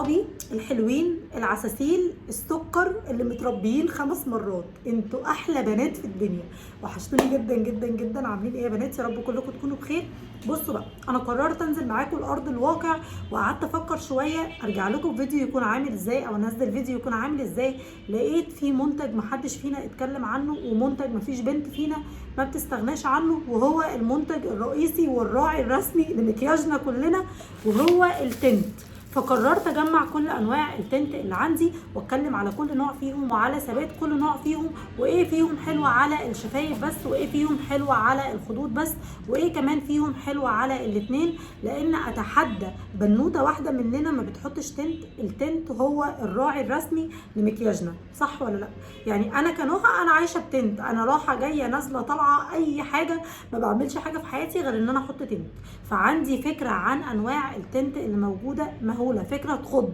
صحابي الحلوين العساسيل السكر اللي متربيين 5 مرات، انتوا احلى بنات في الدنيا، وحشتوني جدا جدا جدا. عاملين ايه يا بنات؟ يا رب كلكم تكونوا بخير. بصوا بقى، انا قررت انزل معاكم الارض الواقع، وقعدت افكر شويه ارجع لكم فيديو يكون عامل ازاي، او انزل فيديو يكون عامل ازاي. لقيت في منتج محدش فينا اتكلم عنه، ومنتج مفيش بنت فينا ما بتستغناش عنه، وهو المنتج الرئيسي والراعي الرسمي لمكياجنا كلنا، وهو التنت. فقررت اجمع كل انواع التنت اللي عندي، واتكلم على كل نوع فيهم وعلى ثبات كل نوع فيهم، وايه فيهم حلوه على الشفايف بس، وايه فيهم حلوه على الخدود بس، وايه كمان فيهم حلوه على الاثنين. لان اتحدى بنوته واحده مننا ما بتحطش تنت. التنت هو الراعي الرسمي لمكياجنا، صح ولا لا؟ يعني انا كنهى انا عايشه بتنت، انا رايحه جايه نازله طالعه اي حاجه، ما بعملش حاجه في حياتي غير ان انا احط تنت. فعندي فكره عن انواع التنت اللي موجوده مهوله، فكره تخض.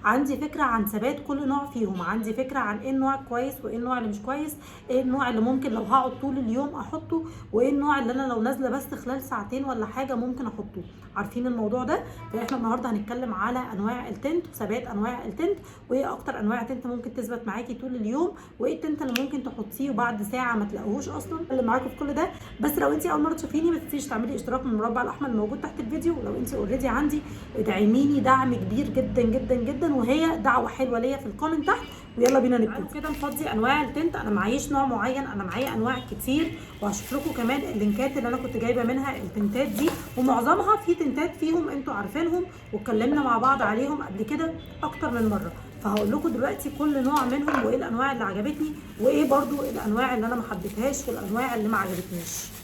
عندي فكره عن ثبات كل نوع فيهم، عندي فكره عن ايه النوع كويس وايه النوع اللي مش كويس، ايه النوع اللي ممكن لو هقعد طول اليوم احطه، وايه النوع اللي انا لو نازله بس خلال ساعتين ولا حاجه ممكن احطه. عارفين الموضوع ده؟ فاحنا النهارده هنتكلم على انواع التنت وثبات انواع التنت، وايه اكتر انواع تنت ممكن تثبت معاكي طول اليوم، وايه التنت اللي ممكن تحطيه وبعد ساعه ما تلاقوهوش اصلا. اللي معاكم في كل ده. بس لو انت اول مره تشوفيني ما تنسيش تعملي اشتراك من المربع الاحمر الموجود تحت الفيديو، ولو انت اوريدي عندي ادعميني دعم كبير جدا جدا جدا، وهي دعوه حلوه ليا في الكومنت تحت. ويلا بينا نبتدي كده نفضي انواع التنت. انا معيش نوع معين، انا معايا انواع كتير، وهشوف لكم كمان اللينكات اللي انا كنت جايبه منها التنتات دي، ومعظمها في تنتات فيهم انتوا عارفينهم واتكلمنا مع بعض عليهم قبل كده اكتر من مره. فهقول لكم دلوقتي كل نوع منهم، وايه الانواع اللي عجبتني، وايه برضو الانواع اللي انا ما حبيتهاش، والانواع اللي ما عجبتنيش.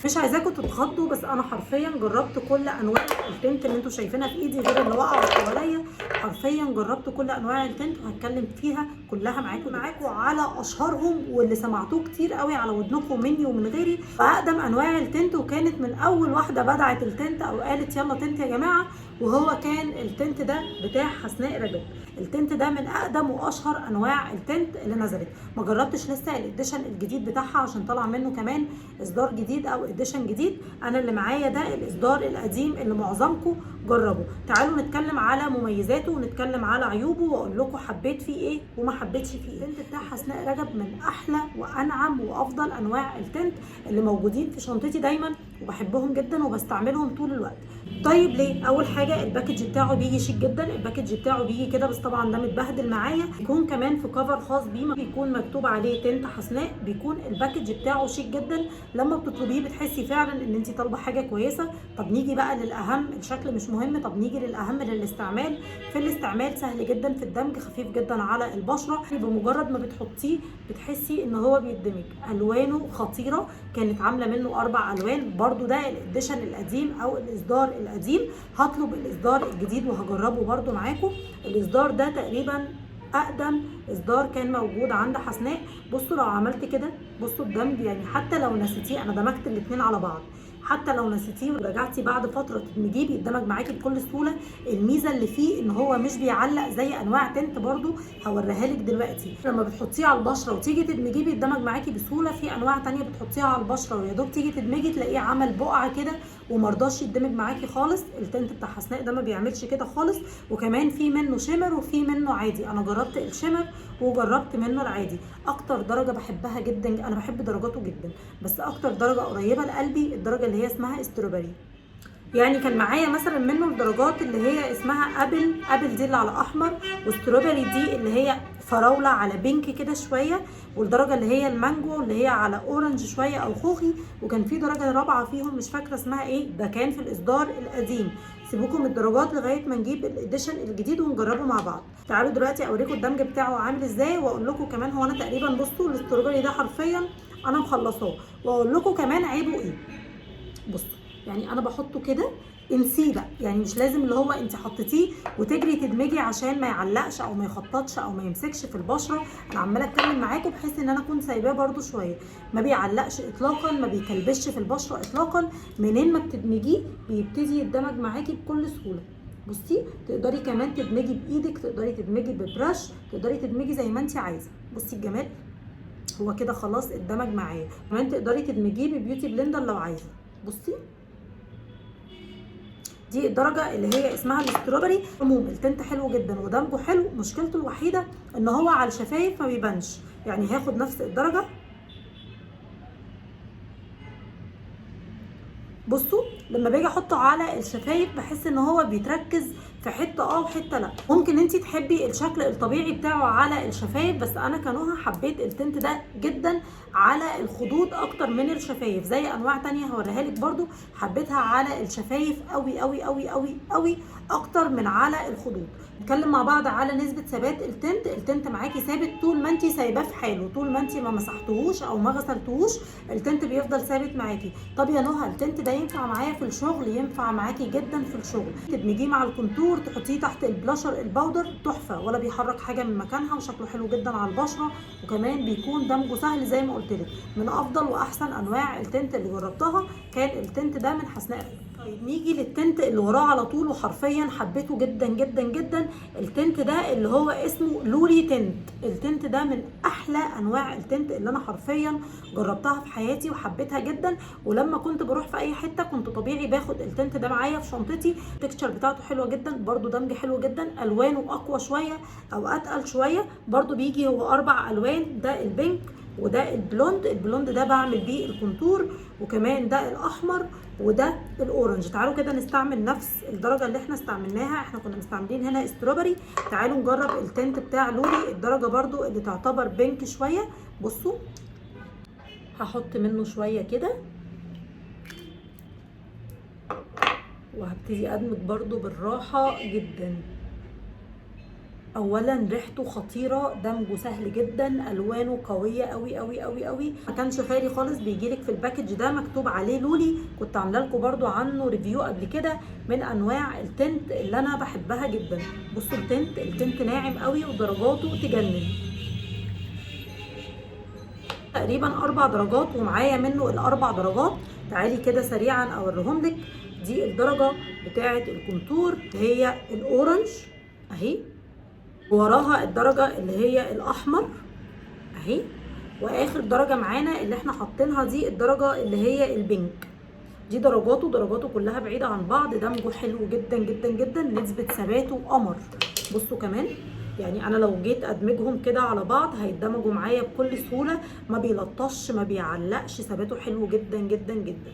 مش عايزاكم تتخضوا، بس انا حرفيا جربت كل انواع التنت اللي انتوا شايفينها في ايدي غير اللي وقعوا حواليا. حرفيا جربت كل انواع التنت، وهتكلم فيها كلها معاكم على اشهرهم واللي سمعتوه كتير قوي على ودنكم مني ومن غيري. فاقدم انواع التنت، وكانت من اول واحده بدعت التنت او قالت يلا تنت يا جماعه، وهو كان التنت ده بتاع حسناء رجب. التنت ده من اقدم واشهر انواع التنت اللي نزلت. ما جربتش لسه الاديشن الجديد بتاعها، عشان طلع منه كمان اصدار جديد او اديشن جديد. انا اللي معايا ده الاصدار القديم اللي معظمكم جربوا. تعالوا نتكلم على مميزاته ونتكلم على عيوبه، واقول لكم حبيت فيه ايه وما حبيتش فيه ايه. التنت بتاع حسناء رجب من احلى وانعم وافضل انواع التنت اللي موجودين في شنطتي دايما، وبحبهم جدا وبستعملهم طول الوقت. طيب ليه؟ اول حاجه الباكج بتاعه بيجي شيك جدا. الباكج بتاعه بيجي كده، بس طبعا ده متبهدل معايا. بيكون كمان في كفر خاص بيه، بيكون مكتوب عليه تنت حسناء. بيكون الباكج بتاعه شيك جدا، لما بتطلبيه بتحسي فعلا ان انت طالبه حاجه كويسه. طب نيجي بقى للاهم، الشكل مش مهم، طب نيجي للاهم للاستعمال. في الاستعمال سهل جدا، في الدمج خفيف جدا على البشره. بمجرد ما بتحطيه بتحسي ان هو بيدمج. الوانه خطيره، كانت عامله منه 4 الوان. برده ده الاديشن القديم او الاصدار القديم. هطلب الاصدار الجديد وهجربه برده معاكم. الاصدار ده تقريبا اقدم اصدار كان موجود عند حسناء. بصوا لو عملت كده، بصوا الدمج، يعني حتى لو نسيتيه، انا دمجت الاثنين على بعض، حتى لو نسيتيه ورجعتي بعد فتره تدمجيه بيندمج معاكي بكل سهوله. الميزه اللي فيه ان هو مش بيعلق زي انواع تنت، برده هوريها لك دلوقتي. لما بتحطيه على البشره وتيجي تدمجيه بيندمج معاكي بسهوله. في انواع ثانيه بتحطيها على البشره ويا دوب تيجي تدمجي تلاقيه عمل بقعه كده ومرضاش يدمج معاكي خالص. التنت بتاع حسناء ده ما بيعملش كده خالص. وكمان في منه شيمر وفي منه عادي. انا جربت الشيمر وجربت منه العادي. اكتر درجه بحبها جدا، انا بحب درجاته جدا، بس اكتر درجه قريبه لقلبي الدرجه اللي هي اسمها استروبري. يعني كان معايا مثلا منه الدرجات اللي هي اسمها ابل دي اللي على احمر، وستروبري دي اللي هي فراوله على بينك كده شويه، والدرجه اللي هي المانجو اللي هي على اورنج شويه او خوخي، وكان في درجه رابعه فيهم مش فاكره اسمها ايه. ده كان في الاصدار القديم. سيبوكم الدرجات لغايه ما نجيب الاديشن الجديد ونجربه مع بعض. تعالوا دلوقتي اوريكم الدمج بتاعه عامل ازاي، واقول لكم كمان هو انا تقريبا، بصوا الاستروبري ده حرفيا انا مخلصاه، واقول لكم كمان عيبه ايه. بصوا يعني انا بحطه كده، انسيه بقى، يعني مش لازم اللي هو انت حطيتيه وتجري تدمجي عشان ما يعلقش او ما يخططش او ما يمسكش في البشره. انا عماله اتكلم معاكم بحيث ان انا اكون سايباه برده شويه. ما بيعلقش اطلاقا، ما بيكلبش في البشره اطلاقا. منين ما بتدمجيه بيبتدي يندمج معاكي بكل سهوله. بصي تقدري كمان تدمجي بايدك، تقدري تدمجي ببرش، تقدري تدمجي زي ما انت عايزه. بصي الجمال، هو كده خلاص اتدمج معايا. كمان تقدري تدمجيه ببيوتي بلندر لو عايزه. بصي دي الدرجه اللي هي اسمها الاستروبري. عموم التنت حلو جدا ودمجه حلو، مشكلته الوحيده ان هو على الشفايف ما بيبانش. يعني هاخد نفس الدرجه، بصوا لما باجي احطه على الشفايف بحس ان هو بيتركز في حته وحته لا. ممكن انتي تحبي الشكل الطبيعي بتاعه على الشفايف، بس انا كنوها حبيت التنت ده جدا على الخدود اكتر من الشفايف. زي انواع تانية هوريها لك برضو حبيتها على الشفايف قوي قوي قوي قوي قوي اكتر من على الخدود. نتكلم مع بعض على نسبه ثبات التنت. التنت معاكي ثابت طول ما انتي سايباه في حاله، طول ما انتي ما مسحتهوش او ما غسلتهوش التنت بيفضل ثابت معاكي. طب يا نهى التنت ده ينفع معايا في الشغل؟ ينفع معاكي جدا في الشغل. تدمجيه مع الكونتور، تحطيه تحت البلاشر الباودر، تحفه ولا بيحرك حاجه من مكانها، وشكله حلو جدا على البشره، وكمان بيكون دمجه سهل زي ما قلت لك. من افضل واحسن انواع التنت اللي جربتها كان التنت ده من حسناء. طيب نيجي للتنت اللي وراه على طول، وحرفيا حبيته جدا جدا جدا. التنت ده اللي هو اسمه لولي تنت. التنت ده من احلى انواع التنت اللي انا حرفيا جربتها في حياتي وحبيتها جدا. ولما كنت بروح في اي حته كنت طبيعي باخد التنت ده معايا في شنطتي. التكستشر بتاعته حلوه جدا، برده دمج حلو جدا، الوانه اقوى شويه او اتقل شويه. برده بيجي هو 4 الوان، ده البينك وده البلوند. البلوند ده بعمل بيه الكونتور، وكمان ده الاحمر وده الاورنج. تعالوا كده نستعمل نفس الدرجه اللي احنا استعملناها. احنا كنا مستعملين هنا استروبري، تعالوا نجرب التنت بتاع لولي الدرجه برده اللي تعتبر بينك شويه. بصوا هحط منه شويه كده، وهبتدي ادمج برده بالراحه جدا. اولا ريحته خطيره، دمجه سهل جدا، الوانه قويه قوي قوي قوي قوي. ما كانش خالي خالص، بيجيلك في الباكج ده مكتوب عليه لولي. كنت عامله لكم برده عنه ريفيو قبل كده، من انواع التنت اللي انا بحبها جدا. بصوا التنت ناعم قوي ودرجاته تجنن. تقريبا 4 درجات ومعايا منه ال4 درجات. تعالي كده سريعا اوريهم لك. دي الدرجه بتاعه الكونتور هي الاورنج اهي، وراها الدرجه اللي هي الاحمر اهي، واخر درجه معانا اللي احنا حاطينها دي الدرجه اللي هي البينك. دي درجاته كلها بعيده عن بعض، دمجه حلو جدا جدا جدا، نسبه ثباته قمر. بصوا كمان يعني انا لو جيت ادمجهم كده على بعض هيتدمجوا معايا بكل سهوله، ما بيلطش ما بيعلقش، ثباته حلو جدا جدا جدا.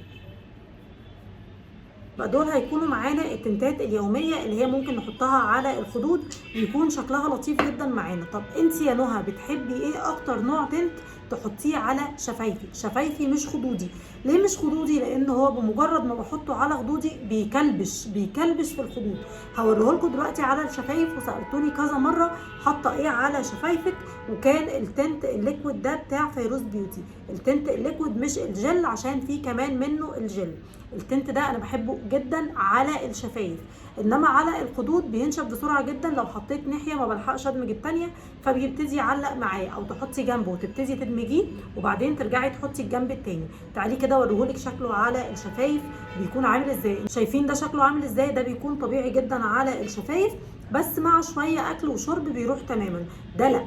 بقى دول هيكونوا معانا التنتات اليوميه اللي هي ممكن نحطها على الخدود ويكون شكلها لطيف جدا معانا. طب انت يا نهى بتحبي ايه اكتر نوع تنت تحطيه على شفايفي؟ شفايفي مش خدودي. ليه مش خدودي؟ لان هو بمجرد ما بحطه على خدودي بيكلبش في الخدود. هوريه لكم دلوقتي على الشفايف، وسالتوني كذا مره حاطه ايه على شفايفك، وكان التنت الليكويد ده بتاع فيروز بيوتي. التنت الليكويد مش الجل، عشان فيه كمان منه الجل. التنت ده انا بحبه جدا على الشفايف، انما على الخدود بينشف بسرعه جدا. لو حطيت ناحيه ما بلحقش ادمج الثانيه فبيبتدي يعلق معايا، او تحطي جنبه وتبتدي تدمجيه وبعدين ترجعي تحطي الجنب الثاني. تعالي كده اوريهولك شكله على الشفايف بيكون عامل ازاي. شايفين ده شكله عامل ازاي؟ ده بيكون طبيعي جدا على الشفايف، بس مع شويه اكل وشرب بيروح تماما. ده لا.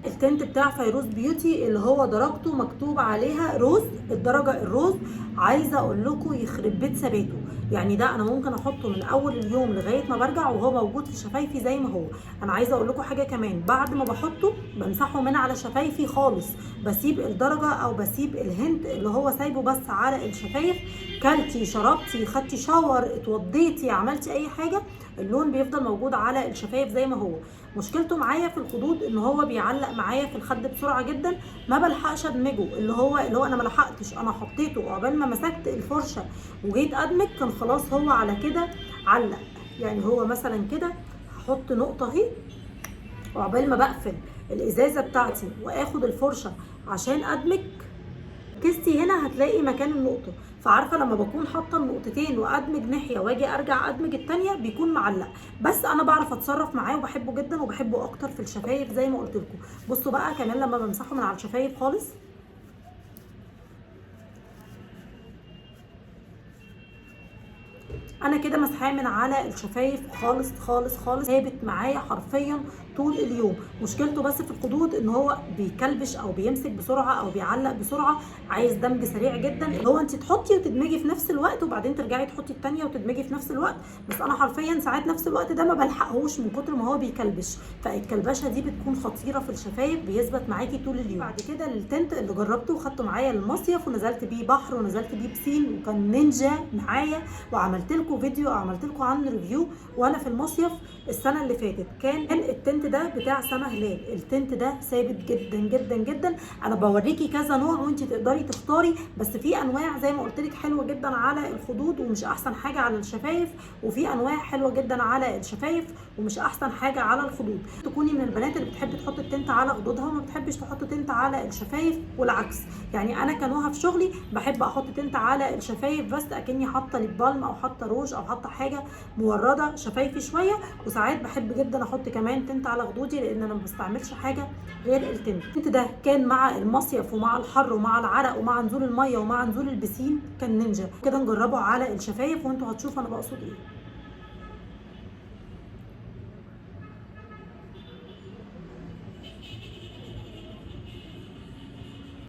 التنت بتاع فيروز بيوتي اللي هو درجته مكتوب عليها روز، الدرجه الروز. عايزه اقول لكم يخرب بيت ثباته. يعني ده انا ممكن احطه من اول اليوم لغايه ما برجع وهو موجود في شفايفي زي ما هو. انا عايزه اقول لكم حاجه كمان، بعد ما بحطه بمسحه من على شفايفي خالص، بسيب الدرجه او بسيب الهنت اللي هو سايبه بس على الشفايف. كلتي، شربتي، خدتي شاور، اتوضيتي، عملتي اي حاجه، اللون بيفضل موجود على الشفايف زي ما هو. مشكلته معايا في الخدود ان هو بيعلق معايا في الخد بسرعه جدا، ما بلحقش ادمجه. اللي هو انا ما لحقتش، انا حطيته عقبال ما مسكت الفرشه وجيت ادمج كان خلاص هو على كده علق. يعني هو مثلا كده هحط نقطه اهي، وعقبال ما بقفل الازازه بتاعتي واخد الفرشه عشان ادمج، كيستي هنا هتلاقي مكان النقطه. فعارفه لما بكون حاطه النقطتين وادمج ناحيه واجي ارجع ادمج الثانيه بيكون معلق. بس انا بعرف اتصرف معاه وبحبه جدا، وبحبه اكتر في الشفايف زي ما قلت لكم. بصوا بقى كمان لما بمسحه من على الشفايف خالص، انا كده مسحاه من على الشفايف خالص خالص خالص، ثابت معايا حرفيا طول اليوم. مشكلته بس في الخدود ان هو بيكلبش او بيمسك بسرعه او بيعلق بسرعه، عايز دمج سريع جدا، اللي هو انت تحطي وتدمجي في نفس الوقت وبعدين ترجعي تحطي الثانيه وتدمجي في نفس الوقت. بس انا حرفيا ساعات نفس الوقت ده ما بلحقهوش من كتر ما هو بيكلبش، فالكلبشه دي بتكون خطيره في الشفايف، بيثبت معاكي طول اليوم. بعد كده للتنت اللي جربته وخدته معايا للمصيف ونزلت بيه بحر ونزلت بيه بسين وكان نينجا معايا، وعملت لكم فيديو او عملت لكم عنه ريفيو وانا في المصيف السنه اللي فاتت. كان التنت ده بتاع سما هلال. التنت ده ثابت جدا جدا جدا. انا بوريكي كذا نوع وانت تقدري تختاري، بس في انواع زي ما قلت لك حلوه جدا على الخدود ومش احسن حاجه على الشفايف، وفي انواع حلوه جدا على الشفايف ومش احسن حاجه على الخدود. تكوني من البنات اللي بتحب تحط التنت على خدودها وما بتحبش تحط تنت على الشفايف والعكس. يعني انا كنوها في شغلي بحب احط تنت على الشفايف بس اكني حاطه ليب بالم او حاطه روج او حاطه حاجه مورده شفايفي شويه، وساعات بحب جدا احط كمان تنت على خدودي لان انا ما بستعملش حاجه غير التنت. التنت ده كان مع المصيف ومع الحر ومع العرق ومع نزول الميه ومع نزول البسين كان نينجا. كده نجربه على الشفايف وانتوا هتشوفوا انا بقصد ايه.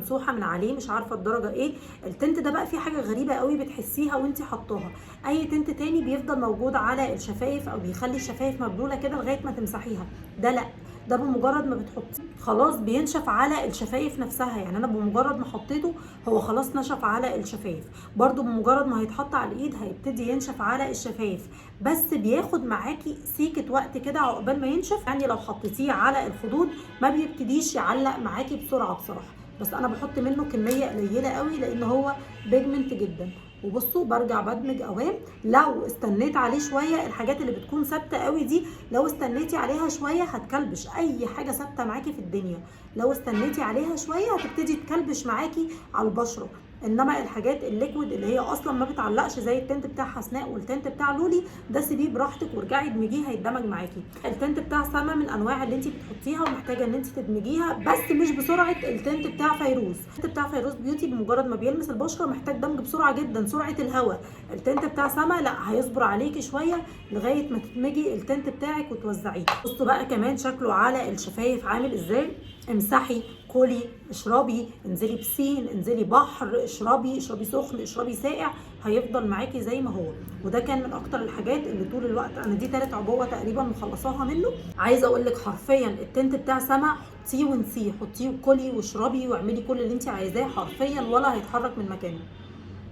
مسوحه من عليه مش عارفه الدرجه ايه. التنت ده بقى فيه حاجه غريبه قوي بتحسيها وانت حطاها. اي تنت تاني بيفضل موجود على الشفايف او بيخلي الشفايف مبلوله كده لغايه ما تمسحيها، ده لا، ده بمجرد ما بتحطيه خلاص بينشف على الشفايف نفسها. يعني انا بمجرد ما حطيته هو خلاص نشف على الشفايف. برده بمجرد ما هيتحط على الايد هيبتدي ينشف على الشفايف، بس بياخد معاكي سيكه وقت كده عقبال ما ينشف. يعني لو حطيتيه على الخدود ما بيبتديش يعلق معاكي بسرعه بصراحه، بس انا بحط منه كميه قليله قوي لان هو بيجمنت جدا. وبصوا برجع بدمج اوام. لو استنيت عليه شويه الحاجات اللي بتكون ثابته قوي دي لو استنيتي عليها شويه هتكلبش. اي حاجه ثابته معاكي في الدنيا لو استنيتي عليها شويه هتبتدي تكلبش معاكي على البشره. انما الحاجات الليكويد اللي هي اصلا ما بتعلقش زي التنت بتاع حسناء والتنت بتاع لولي ده سيبيه براحتك وارجعي ادمجيه هيتدمج معاكي. التنت بتاع سما من انواع اللي انت بتحطيها ومحتاجه ان انت تدمجيها بس مش بسرعه التنت بتاع فيروز. التنت بتاع فيروز بيوتي بمجرد ما بيلمس البشره محتاج دمج بسرعه جدا، سرعه الهواء. التنت بتاع سما لا، هيصبر عليكي شويه لغايه ما تدمجي التنت بتاعك وتوزعيه. بصوا بقى كمان شكله على الشفايف عامل ازاي. امسحي، كلي، اشربي، انزلي بسين، انزلي بحر، اشربي سخن، اشربي ساقع، هيفضل معاكي زي ما هو. وده كان من اكتر الحاجات اللي طول الوقت انا دي 3 عبوه تقريبا مخلصاها منه. عايزه اقول لك حرفيا التنت بتاع سما حطيه ونسيه، حطيه وكلي واشربي واعملي كل اللي انت عايزاه حرفيا ولا هيتحرك من مكانه.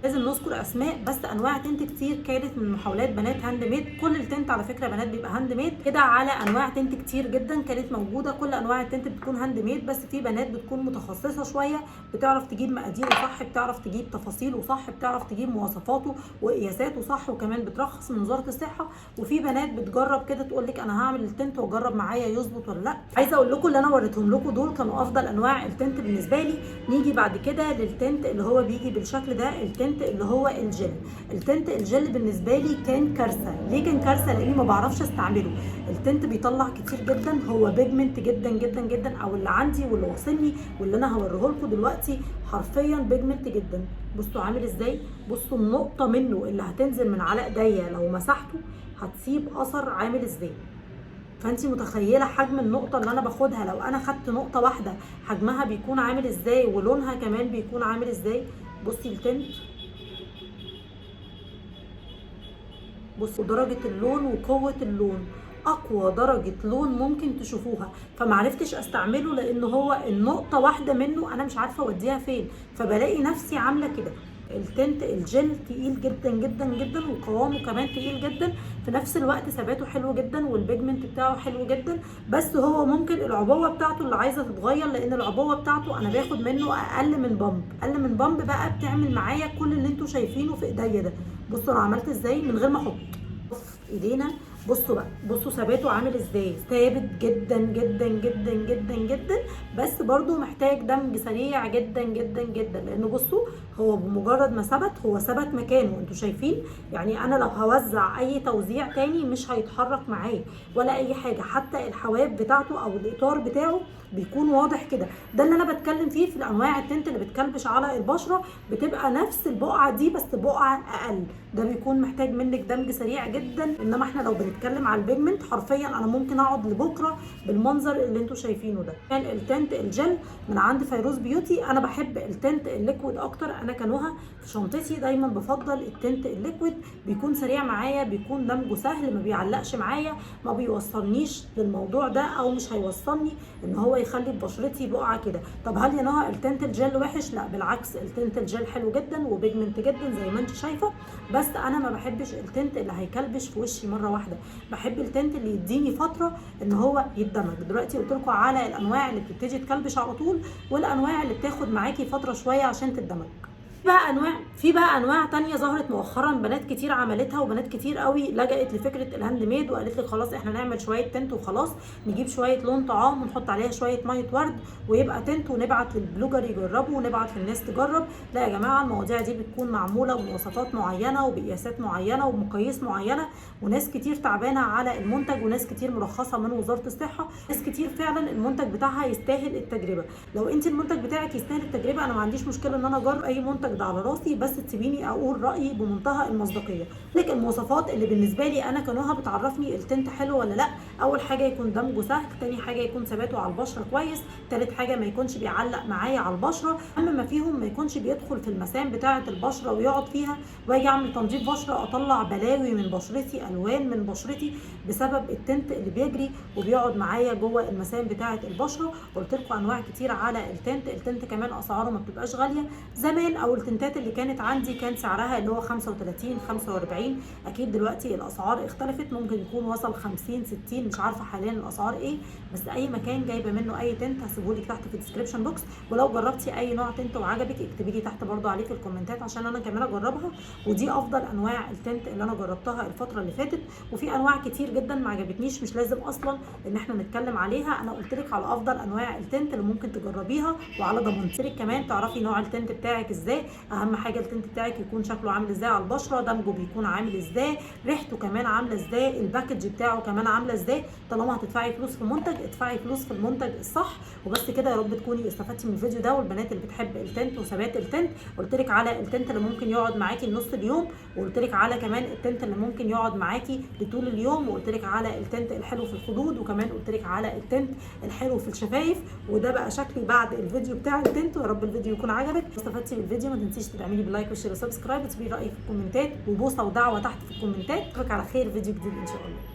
لازم نذكر اسماء بس انواع تنت كتير كانت من محاولات بنات هاند ميد. كل التنت على فكره بنات بيبقى هاند ميد كده على انواع تنت كتير جدا كانت موجوده. كل انواع التنت بتكون هاند ميد بس في بنات بتكون متخصصه شويه بتعرف تجيب مقاديره صح، بتعرف تجيب تفاصيله صح، بتعرف تجيب مواصفاته وقياساته صح، وكمان بترخص من وزاره الصحه. وفي بنات بتجرب كده تقول لك انا هعمل التنت واجرب معايا يظبط ولا لا. عايزه اقول لكم اللي انا وريتهم لكم دول كانوا افضل انواع التنت بالنسبه لي. نيجي بعد كده للتنت اللي هو بيجي بالشكل ده، التنت اللي هو الجل. التنت الجل بالنسبه لي كان كارثه. ليه كان كارثه؟ لاني ما بعرفش استعمله. التنت بيطلع كتير جدا، هو بيجمنت جدا جدا جدا، او اللي عندي واللي واصلني واللي انا هوريه لكم دلوقتي حرفيا بيجمنت جدا. بصوا عامل ازاي، بصوا النقطه منه اللي هتنزل من على ايديا لو مسحته هتسيب اثر عامل ازاي. فانت متخيله حجم النقطه اللي انا باخدها لو انا خدت نقطه واحده حجمها بيكون عامل ازاي ولونها كمان بيكون عامل ازاي. بصي التنت، بصوا درجة اللون وقوة اللون، اقوى درجة لون ممكن تشوفوها. فمعرفتش استعمله لان هو النقطة واحدة منه انا مش عارفة اوديها فين، فبلاقي نفسي عاملة كده. التنت الجل تقيل جدا جدا جدا وقوامه كمان تقيل جدا، في نفس الوقت ثباته حلو جدا والبيجمنت بتاعه حلو جدا. بس هو ممكن العبوه بتاعته اللي عايزه تتغير، لان العبوه بتاعته انا باخد منه اقل من بامب. اقل من بامب بقى بتعمل معايا كل اللي انتوا شايفينه في ايديا ده. بصوا انا عملت ازاي من غير ما احط. بص ايدينا، بصوا بقى، بصوا ثباته عامل ازاي، ثابت جدا جدا جدا جدا جدا، بس برضو محتاج دمج سريع جدا جدا جدا. لانه بصوا هو بمجرد ما ثبت هو ثبت مكانه، انتوا شايفين. يعني انا لو هوزع اي توزيع تاني مش هيتحرك معايا ولا اي حاجه، حتى الحواف بتاعته او الاطار بتاعه بيكون واضح كده. ده اللي انا بتكلم فيه في انواع التنت اللي بتكلبش على البشره، بتبقى نفس البقعه دي بس بقعه اقل. ده بيكون محتاج منك دمج سريع جدا. انما احنا لو هنتكلم على البيجمنت حرفيا انا ممكن اقعد لبكره بالمنظر اللي انتوا شايفينه ده. كان التنت الجل من عند فيروز بيوتي. انا بحب التنت الليكويد اكتر، انا كنوها في شنطتي دايما بفضل التنت الليكويد، بيكون سريع معايا، بيكون دمجه سهل، ما بيعلقش معايا، ما بيوصلنيش للموضوع ده او مش هيوصلني ان هو يخلي بشرتي بقعه كده. طب هل يا نهى التنت الجل وحش؟ لا بالعكس، التنت الجل حلو جدا وبيجمنت جدا زي ما انت شايفه، بس انا ما بحبش التنت اللي هيكلبش في وشي مره واحده، بحب التنت اللي يديني فتره ان هو يتدمج. دلوقتي قلت لكم على الانواع اللي بتبتدي تكلبش على طول، والانواع اللي بتاخد معاكي فتره شويه عشان تتدمج. في بقى انواع تانية ظهرت مؤخرا، بنات كتير عملتها وبنات كتير قوي لجأت لفكره الهاند ميد وقالت لك خلاص احنا نعمل شويه تنت وخلاص، نجيب شويه لون طعام ونحط عليها شويه ميه ورد ويبقى تنت ونبعت للبلوجر يجربوا ونبعت للناس تجرب. لا يا جماعه، المواضيع دي بتكون معموله بمواصفات معينه وبقياسات معينه وبمقاييس معينه، وناس كتير تعبانه على المنتج وناس كتير مرخصه من وزاره الصحه، ناس كتير فعلا المنتج بتاعها يستاهل التجربه. لو انت المنتج بتاعك يستاهل التجربه انا ما عنديش مشكله ان انا اجرب اي منتج ده على راسي، بس تسيبيني اقول رايي بمنتهى المصداقيه. لك المواصفات اللي بالنسبه لي انا كنوها بتعرفني التنت حلو ولا لا. اول حاجه يكون دمجه سهل، تاني حاجه يكون ثباته على البشره كويس، تالت حاجه ما يكونش بيعلق معايا على البشره، اما ما فيهم ما يكونش بيدخل في المسام بتاعه البشره ويقعد فيها واجي اعمل تنظيف بشره اطلع بلاوي من بشرتي، الوان من بشرتي بسبب التنت اللي بيجري وبيقعد معايا جوه المسام بتاعه البشره. قلت لكم انواع كتير على التنت. التنت كمان اسعاره ما بتبقاش غاليه زمان، او التنتات اللي كانت عندي كان سعرها اللي هو 35 45. اكيد دلوقتي الاسعار اختلفت، ممكن يكون وصل 50 60، مش عارفه حاليا الاسعار ايه، بس اي مكان جايبه منه اي تنت هسيبهولك تحت في الديسكربشن بوكس. ولو جربتي اي نوع تنت وعجبك اكتبي لي تحت برده عليه في الكومنتات عشان انا كمان اجربها. ودي افضل انواع التنت اللي انا جربتها الفتره اللي فاتت، وفي انواع كتير جدا ما عجبتنيش، مش لازم اصلا ان احنا نتكلم عليها. انا قلت لك على افضل انواع التنت اللي ممكن تجربيها وعلى ضمانتك كمان تعرفي نوع التنت بتاعك ازاي. اهم حاجه التنت بتاعك يكون شكله عامل ازاي على البشره، دمجه بيكون عامل ازاي، ريحته كمان عامله ازاي، الباكج بتاعه كمان عامله ازاي. طالما هتدفعي فلوس في منتج ادفعي فلوس في المنتج الصح. وبس كده، يا رب تكوني استفدتي من الفيديو ده. والبنات اللي بتحب التنت وثبات التنت، قلت لك على التنت اللي ممكن يقعد معاكي لنص اليوم، وقلت لك على كمان التنت اللي ممكن يقعد معاكي لطول اليوم، وقلت لك على التنت الحلو في الخدود، وكمان قلت لك على التنت الحلو في الشفايف. وده بقى شكلي بعد الفيديو بتاع التنت، ويا رب الفيديو يكون عجبك. استفدتي بالفيديو ما تنسيش تدعميني باللايك والشير وسبسكرايب وتسيبي رايك في الكومنتات، وبوصه ودعوه تحت في الكومنتات. اشوفك على خير فيديو جديد ان شاء الله.